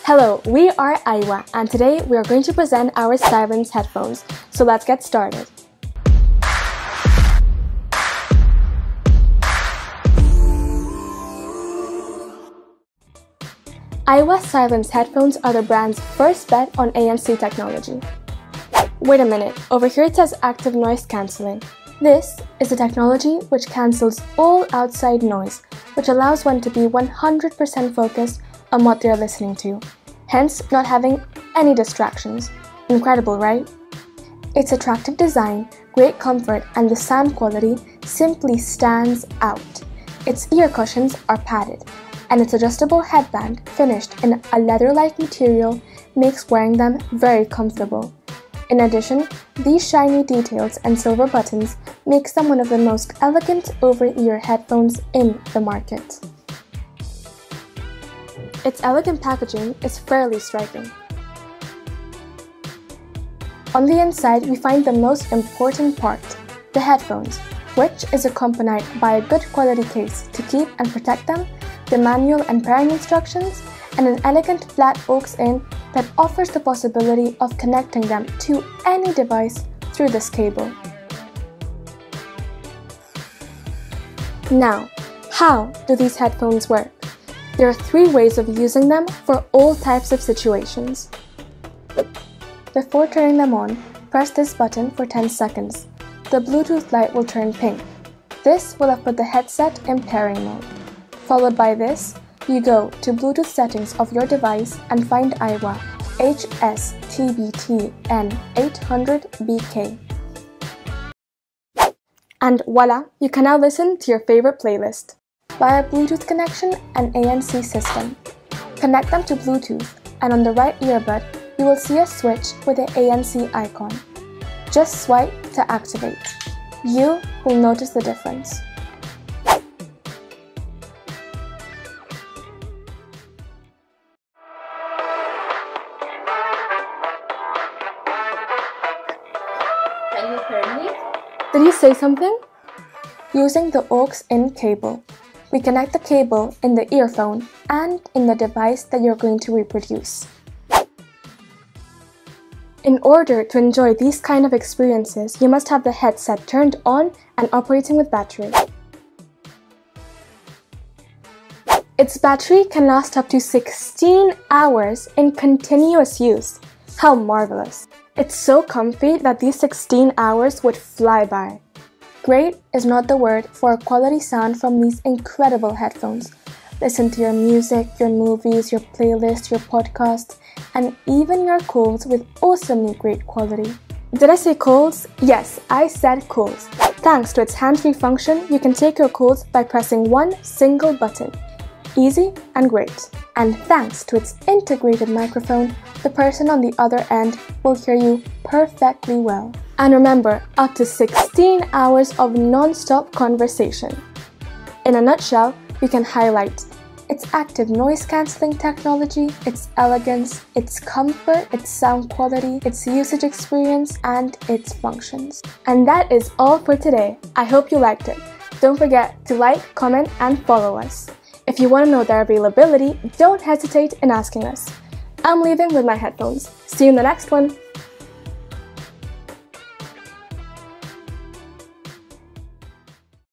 Hello, we are Aiwa, and today we are going to present our Silence headphones. So let's get started. Aiwa Silence headphones are the brand's first bet on ANC technology. Wait a minute, over here it says active noise cancelling. This is the technology which cancels all outside noise, which allows one to be 100% focused on what they're listening to, hence not having any distractions. Incredible, right? Its attractive design, great comfort, and the sound quality simply stands out. Its ear cushions are padded, and its adjustable headband, finished in a leather-like material, makes wearing them very comfortable. In addition, these shiny details and silver buttons makes them one of the most elegant over-ear headphones in the market. Its elegant packaging is fairly striking. On the inside, we find the most important part, the headphones, which is accompanied by a good quality case to keep and protect them, the manual and pairing instructions, and an elegant flat aux-in that offers the possibility of connecting them to any device through this cable. Now, how do these headphones work? There are 3 ways of using them for all types of situations. Before turning them on, press this button for 10 seconds. The Bluetooth light will turn pink. This will have put the headset in pairing mode. Followed by this, you go to Bluetooth settings of your device and find Aiwa HSTBTN-800BK. And voila, you can now listen to your favorite playlist via Bluetooth connection and ANC system. Connect them to Bluetooth, and on the right earbud, you will see a switch with the ANC icon. Just swipe to activate. You will notice the difference. Can you hear me? Did you say something? Using the aux-in cable, we connect the cable in the earphone and in the device that you're going to reproduce. In order to enjoy these kind of experiences, you must have the headset turned on and operating with battery. Its battery can last up to 16 hours in continuous use. How marvelous! It's so comfy that these 16 hours would fly by. Great is not the word for a quality sound from these incredible headphones. Listen to your music, your movies, your playlist, your podcast, and even your calls with awesomely great quality. Did I say calls? Yes, I said calls. Thanks to its hands-free function, you can take your calls by pressing one single button. Easy and great. And thanks to its integrated microphone, the person on the other end will hear you perfectly well. And remember, up to 16 hours of non-stop conversation. In a nutshell, we can highlight its active noise cancelling technology, its elegance, its comfort, its sound quality, its usage experience, and its functions. And that is all for today. I hope you liked it. Don't forget to like, comment, and follow us. If you want to know their availability, don't hesitate in asking us. I'm leaving with my headphones. See you in the next one.